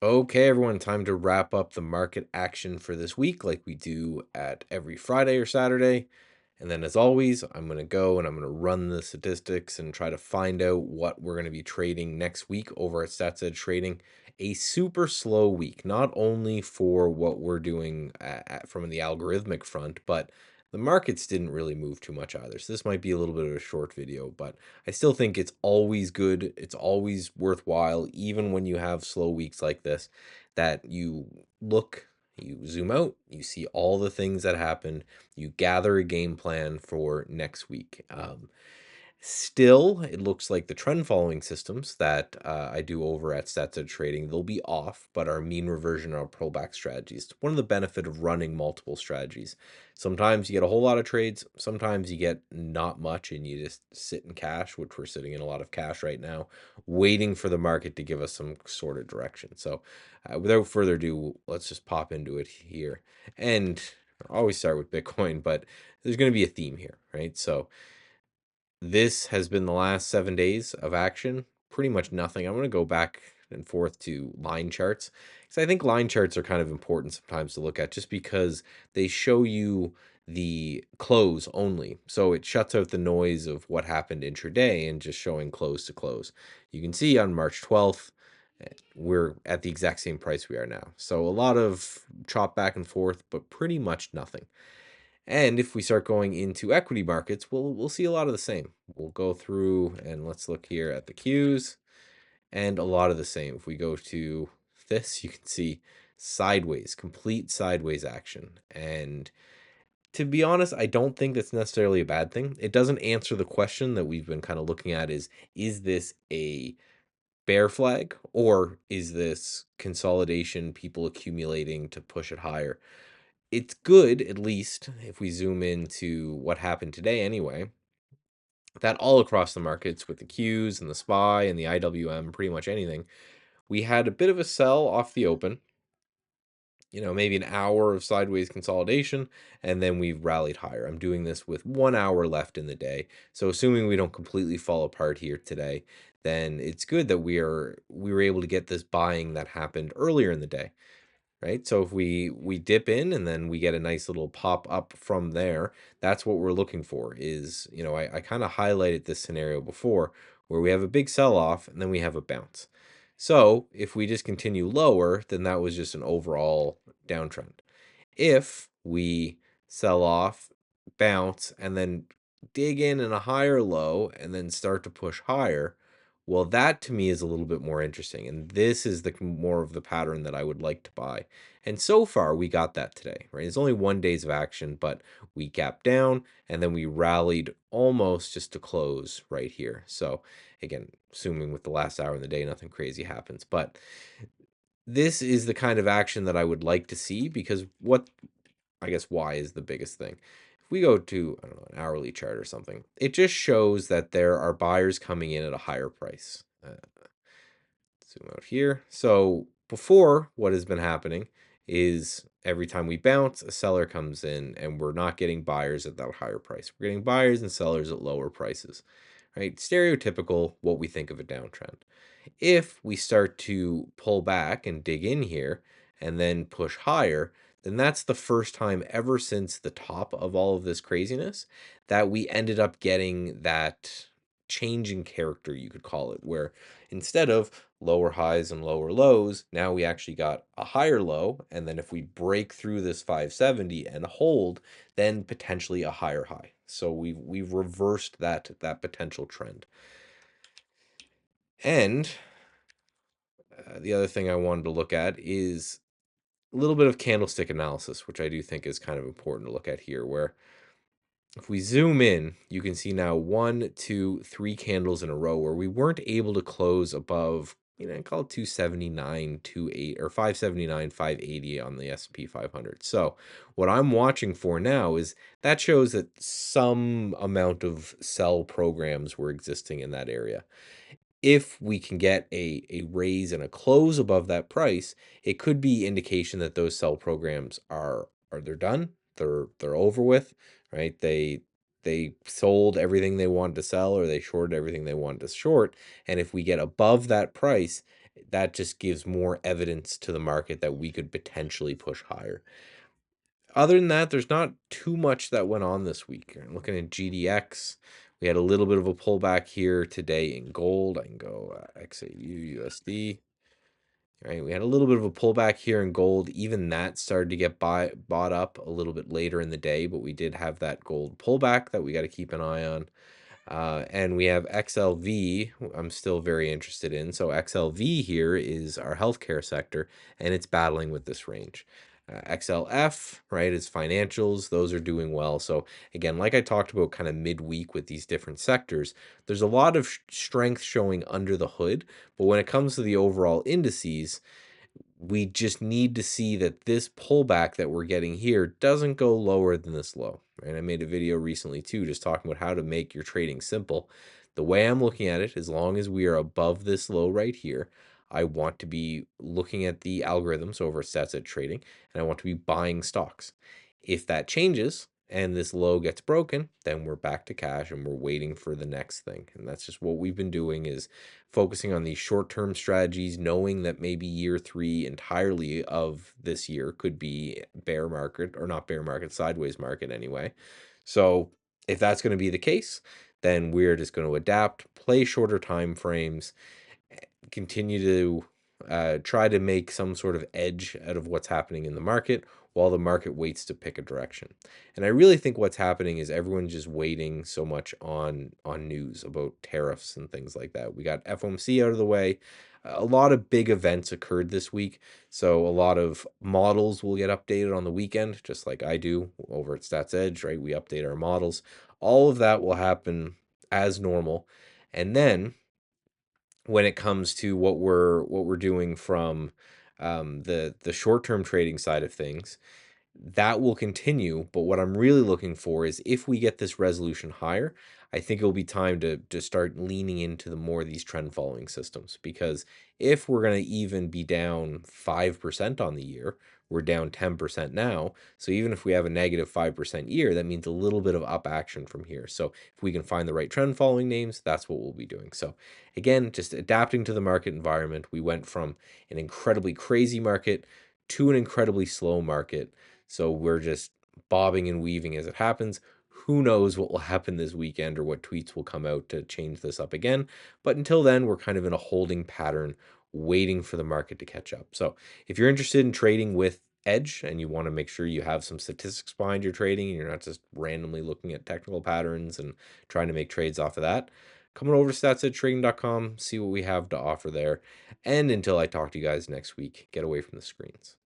Okay, everyone, time to wrap up the market action for this week like we do at every Friday or Saturday. And then, as always, I'm going to go and I'm going to run the statistics and try to find out what we're going to be trading next week over at StatsEdgeTrading. A super slow week, not only for what we're doing from the algorithmic front, but the markets didn't really move too much either. So, this might be a little bit of a short video, but I still think it's always good. It's always worthwhile, even when you have slow weeks like this, that you zoom out, you see all the things that happened, you gather a game plan for next week. Still, it looks like the trend following systems that I do over at StatsEdgeTrading, they'll be off, but our mean reversion or pullback strategies. One of the benefit of running multiple strategies. Sometimes you get a whole lot of trades, sometimes you get not much and you just sit in cash, which we're sitting in a lot of cash right now, waiting for the market to give us some sort of direction. So without further ado, let's just pop into it here. And I always start with Bitcoin, but there's going to be a theme here, right? So this has been the last 7 days of action. Pretty much nothing. I'm going to go back and forth to line charts because I think line charts are kind of important sometimes to look at just because they show you the close only. So it shuts out the noise of what happened intraday and just showing close to close. You can see on March 12th, we're at the exact same price we are now. So a lot of chop back and forth, but pretty much nothing. And if we start going into equity markets, we'll see a lot of the same. We'll go through and let's look here at the Qs and a lot of the same. If we go to this, you can see sideways, complete sideways action. And to be honest, I don't think that's necessarily a bad thing. It doesn't answer the question that we've been kind of looking at is this a bear flag or is this consolidation, people accumulating to push it higher? It's good, at least if we zoom into what happened today anyway, that all across the markets with the Qs and the SPY and the IWM, pretty much anything, we had a bit of a sell off the open, maybe an hour of sideways consolidation, and then we rallied higher. I'm doing this with 1 hour left in the day. So assuming we don't completely fall apart here today, then it's good that we were able to get this buying that happened earlier in the day. Right? So if we dip in and then we get a nice little pop up from there, that's what we're looking for is, I kind of highlighted this scenario before where we have a big sell-off and then we have a bounce. So if we just continue lower, then that was just an overall downtrend. If we sell off, bounce, and then dig in a higher low and then start to push higher, well, that to me is a little bit more interesting. And this is the more of the pattern that I would like to buy. And so far, we got that today, right? It's only 1 days of action, but we gapped down and then we rallied almost just to close right here. So again, assuming with the last hour in the day, nothing crazy happens. But this is the kind of action that I would like to see because why is the biggest thing. If we go to, I don't know, an hourly chart or something, it just shows that there are buyers coming in at a higher price. Zoom out here. So before, what has been happening is every time we bounce, a seller comes in and we're not getting buyers at that higher price. We're getting buyers and sellers at lower prices, right? Stereotypical what we think of a downtrend. If we start to pull back and dig in here and then push higher, then that's the first time ever since the top of all of this craziness that we ended up getting that change in character, you could call it, where instead of lower highs and lower lows, now we actually got a higher low. And then if we break through this 570 and hold, then potentially a higher high. So we've reversed that potential trend. And the other thing I wanted to look at is a little bit of candlestick analysis, which I do think is kind of important to look at here, where if we zoom in, you can see now 1, 2, 3 candles in a row where we weren't able to close above, call it 279, 28 or 579, 580 on the S&P 500. So what I'm watching for now is that shows that some amount of sell programs were existing in that area. If we can get a raise and a close above that price, it could be indication that those sell programs are they're done, they're over with, right? They sold everything they wanted to sell or they shorted everything they wanted to short. And if we get above that price that just gives more evidence to the market that we could potentially push higher. Other than that, there's not too much that went on this week. I'm looking at GDX. We had a little bit of a pullback here today in gold. I can go XAU USD. Right, we had a little bit of a pullback here in gold. Even that started to get bought up a little bit later in the day, but we did have that gold pullback that we got to keep an eye on. And we have XLV, I'm still very interested in. So XLV here is our healthcare sector, and it's battling with this range. XLF, right, is financials. Those are doing well. So again, like I talked about kind of midweek with these different sectors, there's a lot of strength showing under the hood. But when it comes to the overall indices, we just need to see that this pullback that we're getting here doesn't go lower than this low. Right? I made a video recently too, just talking about how to make your trading simple. The way I'm looking at it, as long as we are above this low right here, I want to be looking at the algorithms over StatsEdgeTrading, and I want to be buying stocks. If that changes and this low gets broken, then we're back to cash and we're waiting for the next thing. And that's just what we've been doing, is focusing on these short-term strategies, knowing that maybe year 3 entirely of this year could be bear market, or not bear market, sideways market anyway. So if that's going to be the case, then we're just going to adapt, play shorter time frames, continue to try to make some sort of edge out of what's happening in the market while the market waits to pick a direction. And I really think what's happening is everyone's just waiting so much on news about tariffs and things like that. We got FOMC out of the way. A lot of big events occurred this week, so a lot of models will get updated on the weekend, just like I do over at StatsEdge, right? We update our models. All of that will happen as normal. And then when it comes to what we're doing from the short-term trading side of things, that will continue. But what I'm really looking for is, if we get this resolution higher, I think it'll be time to start leaning into the more of these trend following systems. Because if we're going to even be down 5% on the year, we're down 10% now. So even if we have a negative 5% year, that means a little bit of up action from here. So if we can find the right trend following names, that's what we'll be doing. So again, just adapting to the market environment. We went from an incredibly crazy market to an incredibly slow market. So we're just bobbing and weaving as it happens. Who knows what will happen this weekend or what tweets will come out to change this up again. But until then, we're kind of in a holding pattern, waiting for the market to catch up. So if you're interested in trading with Edge and you want to make sure you have some statistics behind your trading and you're not just randomly looking at technical patterns and trying to make trades off of that, come on over to StatsEdgeTrading.com, see what we have to offer there. And until I talk to you guys next week, get away from the screens.